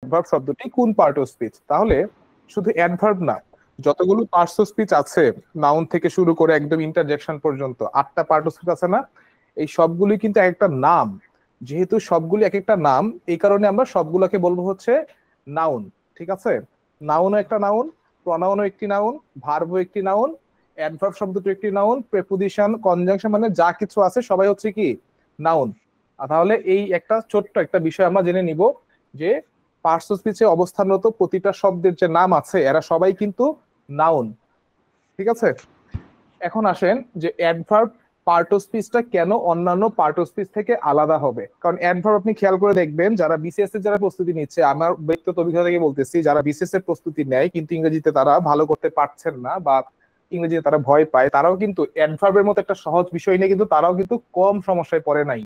Adverb শব্দটি কোন part of speech? তাহলে শুধু অ্যাডভার্ব না, যতগুলো পার্টস অফ স্পিচ আছে, নাউন থেকে শুরু করে একদম ইন্টারজেকশন পর্যন্ত 8টা পার্ট অফ স্পিচ আছে না, এই সবগুলি কিন্তু একটা নাম। যেহেতু সবগুলি এক একটা নাম, এই কারণে আমরা সবগুলোকে বলবো হচ্ছে নাউন। ঠিক আছে, নাউনও একটা নাউন, প্রনাউনও একটি নাউন, ভার্বও একটি নাউন, অ্যাডভার্ব শব্দটি একটি নাউন, প্রেপোজিশন, কনজাংশন মানে যা কিছু আছে সবাই হচ্ছে কি নাউন। তাহলে এই একটা ছোট্ট একটা বিষয় আমরা জেনে নিব যে পার্টস অফ স্পিচে অবস্থানরত প্রতিটা শব্দের যে নাম আছে এরা সবাই কিন্তু নাউন। ঠিক আছে, এখন আসেন যে অ্যাডভার্ব পার্ট অফ স্পিচটা কেন অন্যান্য পার্ট অফ স্পিচ থেকে আলাদা হবে। কারণ অ্যাডভার্ব আপনি খেয়াল করে দেখবেন, যারা বিসিএস এর যারা প্রস্তুতি নিচ্ছে, আমার ব্যক্তিগত অভিজ্ঞতা থেকে বলতেছি, যারা বিসিএস এর প্রস্তুতি নেয় কিন্তু ইংরেজিতে তারা ভালো করতে পারছেন না বা ইংরেজিতে তারা ভয় পায়, তারাও কিন্তু অ্যাডভার্বের মতো একটা সহজ বিষয় নিয়ে কিন্তু তারাও কিন্তু কম সমস্যায় পড়ে নাই।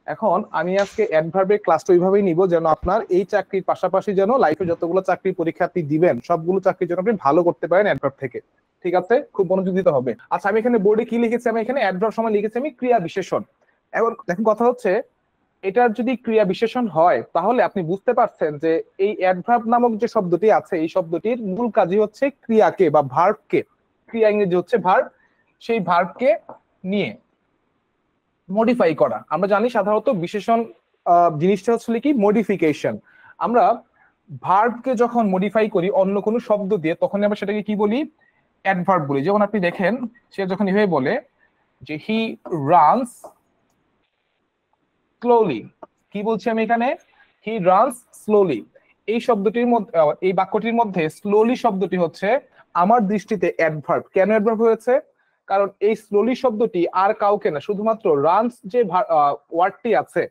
এখন আমি আজকে অ্যাডভার্বের ক্লাসটা ওইভাবেই নিব যেন আপনার এই চাকরির পাশাপাশি যেন লাইফে যতগুলো চাকরির পরীক্ষা আপনি দিবেন সবগুলো চাকরির জন্য আপনি ভালো করতে পারেন অ্যাডভার্ব থেকে। ঠিক আছে, খুব মনোযোগ দিতে হবে। আচ্ছা, আমি এখানে বোর্ডে কি লিখেছি, আমি এখানে অ্যাডভার্ব সময় লিখেছি আমি ক্রিয়া বিশেষণ। এখন দেখুন কথা হচ্ছে, এটার যদি ক্রিয়া বিশেষণ হয় তাহলে আপনি বুঝতে পারছেন যে এই অ্যাডভার্ব নামক যে শব্দটি আছে এই শব্দটির মূল কাজই হচ্ছে ক্রিয়াকে বা ভার্বকে, ক্রিয়া ইংরেজি হচ্ছে ভার্ব, সেই ভার্বকে নিয়ে মডিফাই করা। আমরা জানি সাধারণত বিশেষণ জিনিসটা হচ্ছে কি মডিফিকেশন। আমরা ভার্বকে যখন মডিফাই করি অন্য কোনো শব্দ দিয়ে তখন আমরা সেটাকে কি বলি, অ্যাডভার্ব বলি। যেমন আপনি দেখেন সে যখন এভাবে বলে যে হি রানস স্লোলি, কি বলছি আমি এখানে, হি রানস স্লোলি। এই শব্দটির মধ্যে, এই বাক্যটির মধ্যে স্লোলি শব্দটি হচ্ছে আমার দৃষ্টিতে অ্যাডভার্ব। কেন অ্যাডভার্ব হয়েছে? কারণ এই স্লোলি শব্দটি আর কাউকে না, শুধুমাত্র রানস যে ওয়ার্ডটি আছে,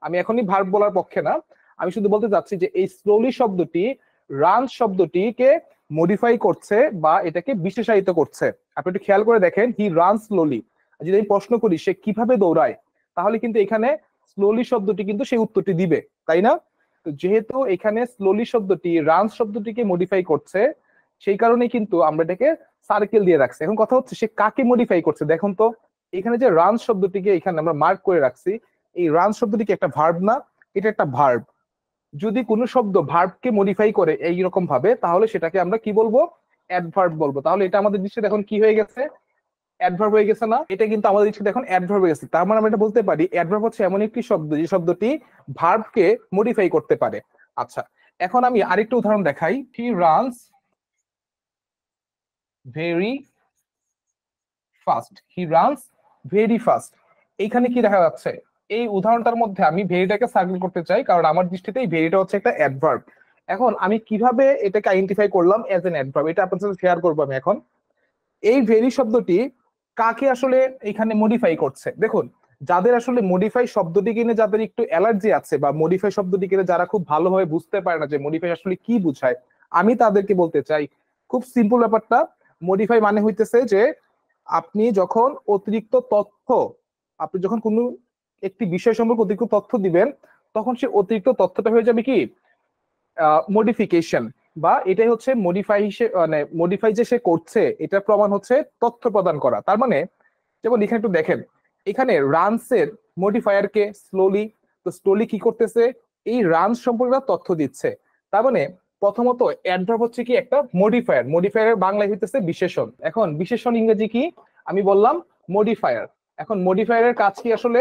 আমি এখনই ভার্ব বলার পক্ষে না, আমি শুধু বলতে চাচ্ছি যে এই স্লোলি শব্দটি রানস শব্দটিকে মডিফাই করছে বা এটাকে বিশেষায়িত করছে। আপনি একটু খেয়াল করে দেখেন, হি রানস স্লোলি, যদি আমি প্রশ্ন করি সে কিভাবে দৌড়ায়, তাহলে কিন্তু এখানে স্লোলি শব্দটি কিন্তু সেই উত্তরটি দিবে, তাই না? তো যেহেতু এখানে স্লোলি শব্দটি রানস শব্দটিকে মডিফাই করছে, সেই কারণে কিন্তু আমরা এটাকে সার্কেল দিয়ে রাখছি। এখন কথা হচ্ছে সে কাকে মডিফাই করছে দেখুন তো, এখানে যে রানস শব্দটিকে এখানে আমরা মার্ক করে রাখছি, এই রানস শব্দটি কি একটা ভার্ব না? এটা একটা ভার্ব। যদি কোনো শব্দ ভার্বকে মডিফাই করে এইরকম ভাবে তাহলে সেটাকে আমরা কি বলবো, অ্যাডভার্ব বলবো। তাহলে এটা আমাদের দৃষ্টিতে এখন কি হয়ে গেছে, অ্যাডভার্ব হয়ে গেছে না? এটা কিন্তু আমাদের দৃষ্টিতে এখন অ্যাডভার্ব হয়ে গেছে। তার মানে আমরা এটা বলতে পারি অ্যাডভার্ব হচ্ছে এমন একটি শব্দ যে শব্দটি ভার্বকে মডিফাই করতে পারে। আচ্ছা, এখন আমি আরেকটা উদাহরণ দেখাই। He runs very fast, he runs very fast. এইখানে কি দেখা যাচ্ছে, এই উদাহরণটার মধ্যে আমি ভেরিটাকে সার্কেল করতে চাই কারণ আমার দৃষ্টিতে এই ভেরিটা হচ্ছে একটা অ্যাডভার্ব। এখন আমি কিভাবে এটাকে আইডেন্টিফাই করলাম এজ এন অ্যাডভার্ব, এটা আপনার সাথে শেয়ার করবো আমি এখন। এই ভেরি শব্দটি কাকে আসলে এখানে মডিফাই করছে দেখুন, যাদের আসলে মডিফাই শব্দটি কিনে যাদের একটু অ্যালার্জি আছে বা মডিফাই শব্দটি কিনে যারা খুব ভালোভাবে বুঝতে পারে না যে মডিফাই আসলে কি বুঝায়, আমি তাদেরকে বলতে চাই খুব সিম্পল ব্যাপারটা। মডিফাই মানে হইতেছে যে আপনি যখন অতিরিক্ত তথ্য, আপনি যখন কোনো একটি বিষয় সম্পর্কে অতিরিক্ত তথ্য দিবেন তখন সে অতিরিক্ত তথ্যটা হয়ে যাবে কি মডিফিকেশন, বা এটাই হচ্ছে মডিফাই হিসেবে, মানে মডিফাই যে সে করছে এটার প্রমাণ হচ্ছে তথ্য প্রদান করা। তার মানে যেমন এখানে একটু দেখেন, এখানে রানসের মডিফায়ার কে স্লোলি, তো স্লোলি কি করতেছে, এই রানস সম্পর্কে তথ্য দিচ্ছে। তার মানে প্রথমত অ্যাডভার্ব হচ্ছে কি একটা মডিফায়ার, মডিফায়ারের বাংলায় হইতেছে বিশেষণ। এখন বিশেষণ ইংরেজি কি আমি বললাম, মডিফায়ার। এখন মডিফায়ারের কাজ কি আসলে,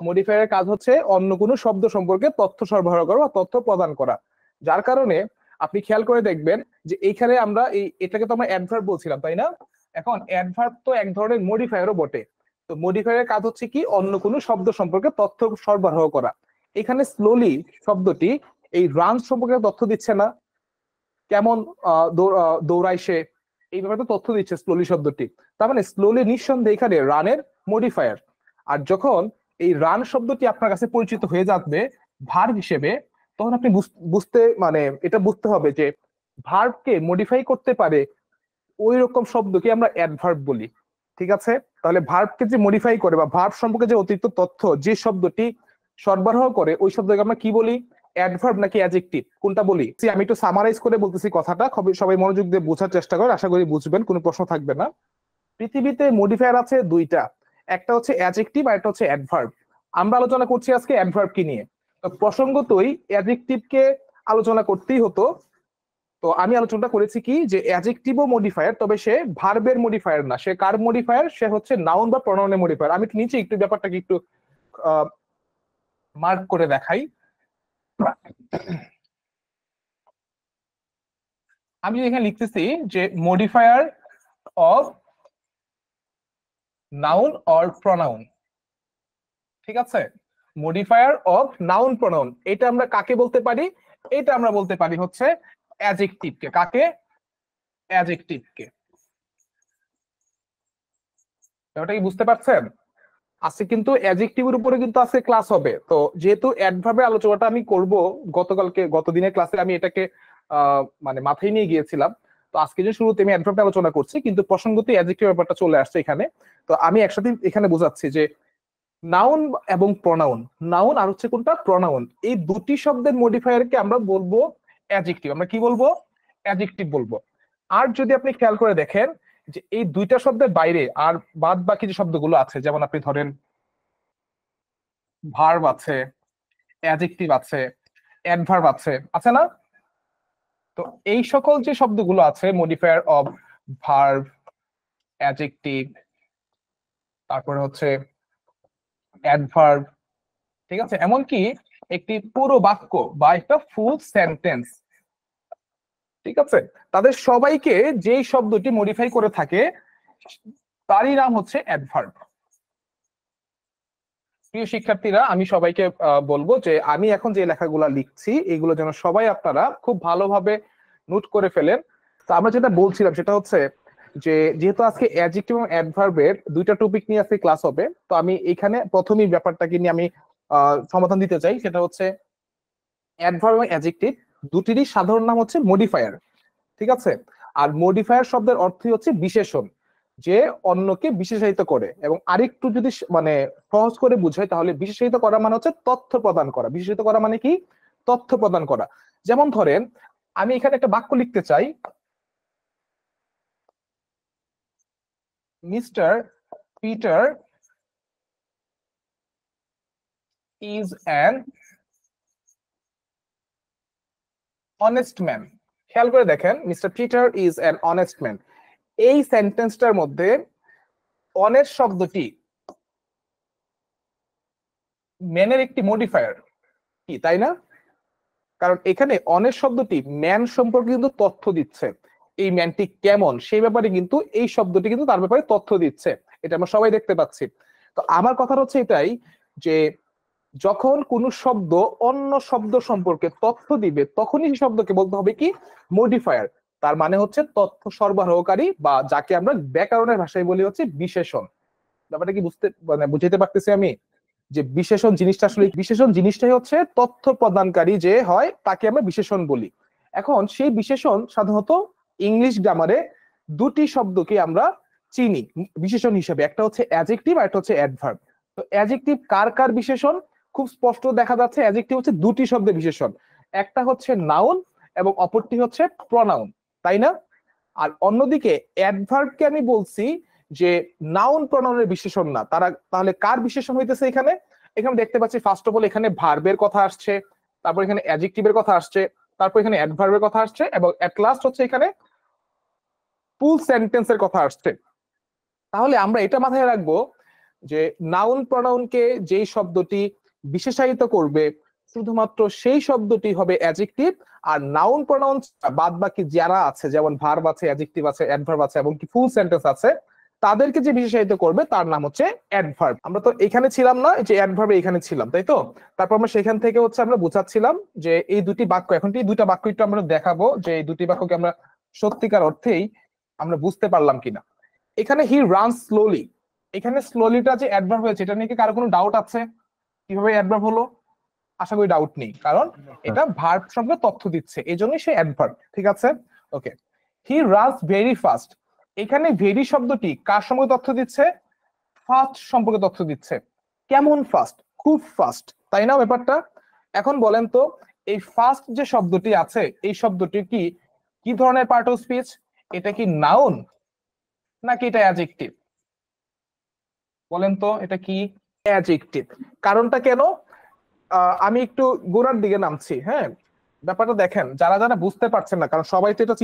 মডিফায়ারের কাজ হচ্ছে অন্য কোনো শব্দ সম্পর্কে তথ্য সরবরাহ করা বা তথ্য প্রদান করা। যার কারণে আপনি খেয়াল করে দেখবেন যে এইখানে আমরা এটাকে তো আমরা অ্যাডভার্ব বলছিলাম তাই না, এখন অ্যাডভার্ব তো এক ধরনের মডিফায়ারও বটে। তো মডিফায়ারের কাজ হচ্ছে কি অন্য কোনো শব্দ সম্পর্কে তথ্য সরবরাহ করা। এখানে স্লোলি শব্দটি এই রান সম্পর্কে তথ্য দিচ্ছে না, কেমন দৌড়ায় সে, এই ব্যাপারে তো তথ্য দিচ্ছে স্লোলি শব্দটি। তার মানে স্লোলি নিঃসন্দেহে এখানে রানের মডিফায়ার। আর যখন এই রান শব্দটি আপনার কাছে পরিচিত হয়ে যাবে ভার্ব হিসেবে, তখন আপনি বুঝতে মানে এটা বুঝতে হবে যে ভার্বকে মডিফাই করতে পারে ওই রকম শব্দকে আমরা অ্যাডভার্ব বলি। ঠিক আছে, তাহলে ভার্বকে যে মডিফাই করে বা ভার্ব সম্পর্কে যে অতিরিক্ত তথ্য যে শব্দটি সরবরাহ করে ওই শব্দকে আমরা কি বলি, অ্যাডভার্ব নাকি অ্যাডজেক্টিভ, কোনটা বলি? আমি একটু সামারাইজ করে বলতেছি কথাটা, সবাই মনোযোগ দিয়ে বোঝার চেষ্টা করেন, আশা করি বুঝবেন, কোনো প্রশ্ন থাকবে না। পৃথিবীতে মডিফায়ার আছে দুইটা, একটা হচ্ছে অ্যাডজেক্টিভ আর একটা হচ্ছে অ্যাডভার্ব। আমরা আলোচনা করছি আজকে অ্যাডভার্ব কি নিয়ে। তো প্রসঙ্গতই অ্যাডজেক্টিভকে আলোচনা করতেই হতো। তো আমি আলোচনাটা করেছি কি যে অ্যাডজেক্টিভও মডিফায়ার, তবে সে ভার্বের মডিফায়ার না, সে কার মডিফায়ার, সে হচ্ছে নাউন বা প্রনাউনের মডিফায়ার। আমি নিচে একটু ব্যাপারটাকে একটু মার্ক করে দেখাই। আমি এখানে লিখতেছি যে modifier of noun or pronoun, ঠিক আছে? মডিফায়ার অফ নাউন প্রনাউন, এটা আমরা কাকে বলতে পারি? এটা আমরা বলতে পারি হচ্ছে অ্যাডজেক্টিভকে। কাকে? অ্যাডজেক্টিভকে। ব্যাপারটা কি বুঝতে পারছেন? আজকে কিন্তু অ্যাডজেক্টিভের উপরে কিন্তু আজকে ক্লাস হবে। তো যেহেতু অ্যাডভার্বের আলোচনাটা আমি করব, গত দিনের ক্লাসে আমি এটাকে মানে মাথায় নিয়ে গিয়েছিলাম। তো আজকে যে শুরুতে আমি অ্যাডভার্বে আলোচনা করছি, কিন্তু প্রসঙ্গত অ্যাডজেক্টিভ ব্যাপারটা চলে আসছে এখানে। তো আমি একসাথে এখানে বোঝাচ্ছি যে নাউন এবং প্রনাউন, নাউন আর হচ্ছে কোনটা? প্রনাউন। এই দুটি শব্দের মডিফায়ারকে আমরা বলবো অ্যাডজেক্টিভ। আমরা কি বলবো? অ্যাডজেক্টিভ বলবো। আর যদি আপনি খেয়াল করে দেখেন যে এই দুইটা শব্দের বাইরে আর বাদ বাকি যে শব্দগুলো আছে, যেমন আপনি ধরেন ভার্ব আছে, অ্যাডজেক্টিভ আছে, অ্যাডভার্ব আছে, আছে না? তো এই সকল যে শব্দগুলো আছে, মডিফায়ার অফ ভার্ব, অ্যাডজেক্টিভ, তারপরে হচ্ছে অ্যাডভার্ব, ঠিক আছে, এমনকি একটি পুরো বাক্য বা একটা ফুল সেন্টেন্স, ঠিক আছে, তাদের সবাইকে যেই শব্দটি মডিফাই করে থাকে তারই নাম হচ্ছে অ্যাডভার্ব। প্রিয় শিক্ষার্থীরা, আমি সবাইকে বলবো যে আমি এখন যে লেখাগুলা লিখছি এগুলো যেন সবাই আপনারা খুব ভালোভাবে নোট করে ফেলেন। তো আমরা যেটা বলছিলাম সেটা হচ্ছে যে যেহেতু আজকে অ্যাডজেক্টিভ এবং অ্যাডভার্বের দুইটা টপিক নিয়ে আজকে ক্লাস হবে, তো আমি এখানে প্রথমেই ব্যাপারটাকে নিয়ে আমি সমাধান দিতে চাই। সেটা হচ্ছে অ্যাডভার্ব এবং অ্যাডজেক্টিভ দুটিরই সাধারণ নাম হচ্ছে মডিফায়ার, ঠিক আছে? আর মডিফায়ার শব্দের অর্থই হচ্ছে বিশেষণ, যে অন্যকে বিশেষায়িত করে। এবং আরেকটু যদি মানে সহজ করে বুঝাই, তাহলে বিশেষায়িত করা মানে হচ্ছে তথ্য প্রদান করা। বিশেষায়িত করা মানে কি? তথ্য প্রদান করা। যেমন ধরেন আমি এখানে একটা বাক্য লিখতে চাই, mister Peter is an honest man. খেয়াল করে দেখেন, mister Peter is an honest man, এই সেন্টেন্সটার মধ্যে অনেস্ট শব্দটি ম্যানের একটি মডিফায়ার, কি তাই না? কারণ এখানে অনেস্ট শব্দটি ম্যান সম্পর্কে কিন্তু তথ্য দিচ্ছে, এই ম্যানটি কেমন সেই ব্যাপারে কিন্তু এই শব্দটি কিন্তু তার ব্যাপারে তথ্য দিচ্ছে। এটা আমরা সবাই দেখতে পাচ্ছি। তো আমার কথা হচ্ছে এটাই যে যখন কোন শব্দ অন্য শব্দ সম্পর্কে তথ্য দিবে, তখনই সেই শব্দকে বলতে হবে কি? মডিফায়ার। তার মানে হচ্ছে তথ্য সরবরাহকারী, বা যাকে আমরা ব্যাকরণের ভাষায় বলি হচ্ছে বিশেষণ। ব্যাপারটা কি মানে বুঝতে পারতেছি আমি? যে বিশেষণ জিনিসটা আসলে, বিশেষণ জিনিসটাই হচ্ছে তথ্য প্রদানকারী যে হয় তাকে আমরা বিশেষণ বলি। এখন সেই বিশেষণ সাধারণত ইংলিশ গ্রামারে দুটি শব্দকে আমরা চিনি বিশেষণ হিসেবে, একটা হচ্ছে অ্যাডজেক্টিভ আর একটা হচ্ছে অ্যাডভার্ব। তো অ্যাডজেক্টিভ কার কার বিশেষণ? খুব স্পষ্ট দেখা যাচ্ছে অ্যাডজেক্টিভ হচ্ছে দুটি শব্দের বিশেষণ, একটা হচ্ছে নাউন এবং অপরটি হচ্ছে প্রনাউন, তাই না? আর অন্যদিকে অ্যাডভার্বকে আমি বলছি যে নাউন প্রনাউনের বিশেষণ না। তাহলে কার বিশেষণ হইতেছে এখানে? এখানে দেখতে পাচ্ছি ফার্স্ট অফ অল এখানে ভার্বের কথা আসছে, তারপর এখানে অ্যাডজেক্টিভের কথা আসছে, তারপর এখানে অ্যাডভার্বের কথা আসছে, এবং এট লাস্ট হচ্ছে এখানে ফুল সেন্টেন্সের কথা আসছে। তাহলে আমরা এটা মাথায় রাখবো যে নাউন প্রনাউনকে যেই শব্দটি বিশেষায়িত করবে শুধুমাত্র সেই শব্দটি হবে অ্যাডজেক্টিভ। আর নাউন প্রনাউন বাদ বাকি যারা আছে, যেমন ভার্ব আছে, অ্যাডজেক্টিভ আছে, অ্যাডভার্ব আছে, এবং কি ফুল সেন্টেন্স আছে, তাদেরকে যে বিশেষায়িত করবে তার নাম হচ্ছে অ্যাডভার্ব। আমরা তো এখানে ছিলাম না, যে অ্যাডভার্বে এখানে ছিলাম, তাই তো? তারপর আমরা সেখান থেকে হচ্ছে আমরা বুঝাচ্ছিলাম যে এই দুটি বাক্য, এখন এই দুইটা বাক্য একটু আমরা দেখাবো যে এই দুটি বাক্যকে আমরা সত্যিকার অর্থেই আমরা বুঝতে পারলাম কিনা। এখানে হি রান স্লোলি, এখানে স্লোলিটা যে অ্যাডভার্ব হয়েছে এটা নিয়ে কি কারো কোনো ডাউট আছে? কিভাবে অ্যাডভার্ব হলো? আশা করি ডাউট নেই, কারণ এটা ভার্ব সঙ্গে তথ্য দিচ্ছে, এই জন্যই সে অ্যাডভার্ব, ঠিক আছে? ওকে, হি রানস ভেরি ফাস্ট, এখানে ভেরি শব্দটি কার সম্পর্কে তথ্য দিচ্ছে? ফাস্ট সম্পর্কে তথ্য দিচ্ছে। কেমন ফাস্ট? খুব ফাস্ট, তাই না ব্যাপারটা? এখন বলেন তো, এই ফাস্ট যে শব্দটি আছে, এই শব্দটি কি কি ধরনের পার্ট অফ স্পিচ? এটা কি নাউন নাকি এটা অ্যাডজেক্টিভ? বলেন তো এটা কি? অ্যাডজেক্টিভ। কারণটা কেন? আমি একটু গোড়ার দিকে নামছি, হ্যাঁ। ব্যাপারটা দেখেন, যারা যারা বুঝতে পারছেন না, কারণ সবাই তো এটা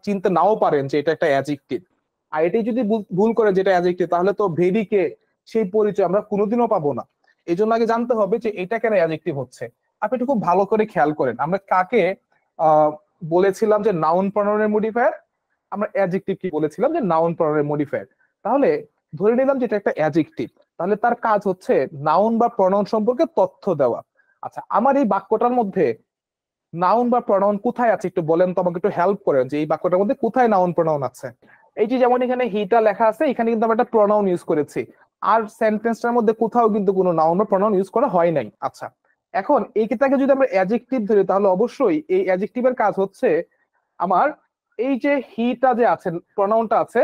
চিনতে নাও পারেন যে এটা একটা অ্যাডজেক্টিভ, আর এটাই যদি ভুল করে যেটা অ্যাডজেক্টিভ, তাহলে তো ভেরিকে সেই পরিচয় আমরা কোনোদিনও পাবো না। এই জন্য আগে জানতে হবে যে এটা কেন অ্যাডজেক্টিভ হচ্ছে। আপনি একটু খুব ভালো করে খেয়াল করেন, আমরা কাকে আহ বলেছিলাম যে নাউন প্রনাউনের মডিফায়ার, আমরা অ্যাডজেক্টিভ কি বলেছিলাম যে নাউন প্রনাউনের মডিফায়ার। তাহলে ধরে নিলাম যে এটা একটা অ্যাডজেক্টিভ, তাহলে তার কাজ হচ্ছে নাউন বা প্রনাউন সম্পর্কে তথ্য দেওয়া। আচ্ছা, আমার এই বাক্যটার মধ্যে নাউন বা প্রনাউন কোথায় আছে একটু বলেন তো, আমাকে একটু হেল্প করেন যে এই বাক্যটার মধ্যে কোথায় নাউন প্রনাউন আছে। এই যে যেমন এখানে হিটা লেখা আছে, এখানে কিন্তু আমরা একটা প্রনাউন ইউজ করেছি, আর সেন্টেন্সটার মধ্যে কোথাও কিন্তু কোনো নাউন বা প্রনাউন ইউজ করা হয় নাই। আচ্ছা, এখন এইটাকে যদি আমরা অ্যাডজেক্টিভ ধরি, তাহলে অবশ্যই এই অ্যাডজেক্টিভের কাজ হচ্ছে আমার এই যে হিটা যে আছে, প্রনাউনটা আছে,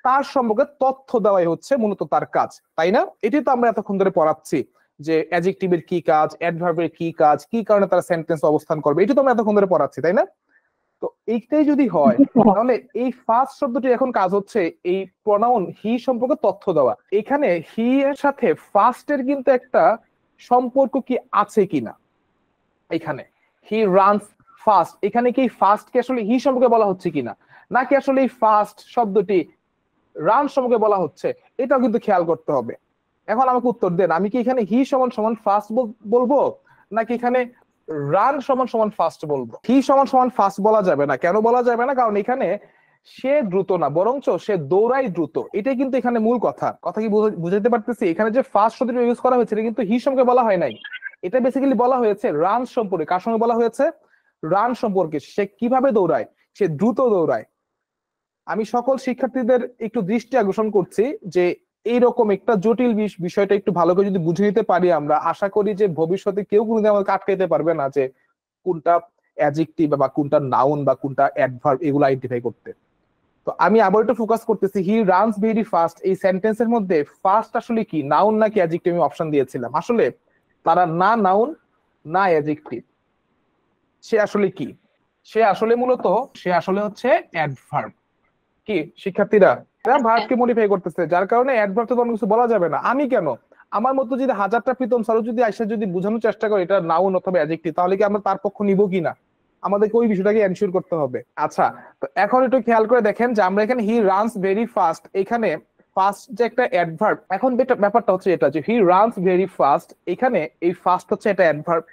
তার সম্পর্কে তথ্য দেওয়াই হচ্ছে মূলত তার কাজ, তাই না? এটি তো আমরা এতক্ষণ ধরে পড়াচ্ছি যে অ্যাডজেক্টিভের কি কাজ, অ্যাডভার্বের কি কাজ, কি কারণে তারা সেন্টেন্স অবস্থান করবে, এটি তো আমরা এতক্ষণ ধরে পড়াচ্ছি, তাই না? তো এইটাই যদি হয়, তাহলে এই ফার্স্ট শব্দটি এখন কাজ হচ্ছে এই প্রনাউন হি সম্পর্কে তথ্য দেওয়া। এখানে হি এর সাথে ফার্স্ট এর কিন্তু একটা সম্পর্ক কি আছে কিনা, এখানে হি রানস ফাস্ট, এখানে কি ফাস্ট কে আসলে হি সম্পর্কে বলা হচ্ছে কিনা, নাকি আসলে এই ফাস্ট শব্দটি রান সম্পর্কে বলা হচ্ছে, এটাও কিন্তু খেয়াল করতে হবে। এখন আমাকে উত্তর দেন, আমি কি এখানে হি সমান সমান ফাস্ট বলবো, নাকি এখানে রান সমান সমান ফাস্ট বলবো? হি সমান সমান ফাস্ট বলা যাবে না। কেন বলা যাবে না? কারণ এখানে সে দ্রুত না, বরঞ্চ সে দৌড়াই দ্রুত, এটাই কিন্তু এখানে মূল কথা। কথা কি বুঝাতে পারতেছি? এখানে যে ফাস্ট শব্দটি ইউজ করা হয়েছে, এটা কিন্তু হি সম্পর্কে বলা হয় নাই, এটা বেসিক্যালি বলা হয়েছে রান সম্পর্কে। কার সঙ্গে বলা হয়েছে? রান সম্পর্কে। সে কিভাবে দৌড়ায়? সে দ্রুত দৌড়ায়। আমি সকল শিক্ষার্থীদের একটু দৃষ্টি আকর্ষণ করছি যে এইরকম একটা জটিল বিষয়টা একটু ভালো করে যদি বুঝে নিতে পারি, আমরা আশা করি যে ভবিষ্যতে কেউ কোনোদিন আমাকে আটকাইতে পারবে না যে কোনটা অ্যাডজেক্টিভ বা কোনটা নাউন বা কোনটা অ্যাডভার্ব, এগুলো আইডেন্টিফাই করতে। তো আমি আবার একটু ফোকাস করতেছি, হি রানস ভেরি ফাস্ট, এই সেন্টেন্সের মধ্যে ফাস্ট আসলে কি, নাউন নাকি অ্যাডজেক্টিভ? আমি অপশন দিয়েছিলাম, আসলে তারা না নাউন না অ্যাডজেক্টিভ। সে আসলে কি? সে আসলে হচ্ছে অ্যাডভার্ব। কি শিক্ষার্থীরা, এরা ভার্বকে মডিফাই করতেছে, যার কারণে অ্যাডভার্ব তো কোনো কিছু বলা যাবে না। আমি কেন, আমার মতো যদি হাজারটা প্রীতম স্যারও যদি আইসা যদি বোঝানোর চেষ্টা করে এটা নাউন অথবা অ্যাডজেক্টিভ, তাহলে কি আমরা তার পক্ষ নিব কিনা? আমাদেরকে ওই বিষয়টাকে এনশিওর করতে হবে। আচ্ছা, তো এখন একটু খেয়াল করে দেখেন যে আমরা এখানে হি রানস ভেরি ফাস্ট, এখানে ফাস্ট যে একটা অ্যাডভার্ব। এখন ব্যাপারটা হচ্ছে এটা যে হি রানস ভেরি ফাস্ট, এখানে এই ফাস্ট হচ্ছে এটা অ্যাডভার্ব।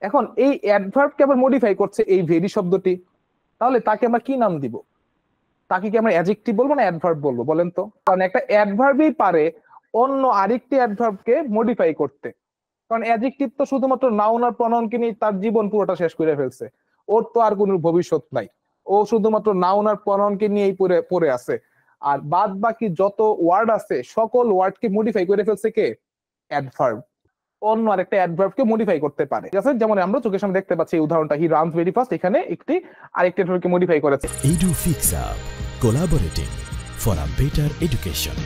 এখন এই অ্যাডভার্বকে আবার মডিফাই করছে এই ভেরি শব্দটি, তাহলে তাকে আমরা কি নাম দিব? তাকে কি আমরা অ্যাডজেক্টিভ বলবো না অ্যাডভার্ব বলবো বলেন তো? কারণ একটা অ্যাডভার্বই পারে অন্য আরেকটি অ্যাডভার্বকে মডিফাই করতে। কারণ অ্যাডজেক্টিভ তো শুধুমাত্র নাউন আর প্রনাউনকে নিয়ে তার জীবন পুরোটা শেষ করে ফেলছে, ওর তো আর কোনো ভবিষ্যৎ নাই, ও শুধুমাত্র নাউন আর প্রনাউনকে নিয়েই পড়ে আছে। আর বাদ বাকি যত ওয়ার্ড আছে সকল ওয়ার্ডকে মডিফাই করে ফেলছে কে? অ্যাডভার্ব। অন্য আরেকটা অ্যাডভার্বকে মডিফাই করতে পারে, ঠিক আছে? যেমন আমরা চোখের সামনে দেখতে পাচ্ছি এই উদাহরণটা, হি রানস ভেরি ফাস্ট, এখানে একটি আরেকটি অ্যাডভার্বকে মডিফাই করেছে। Edu Fix Up, collaborating for a better education.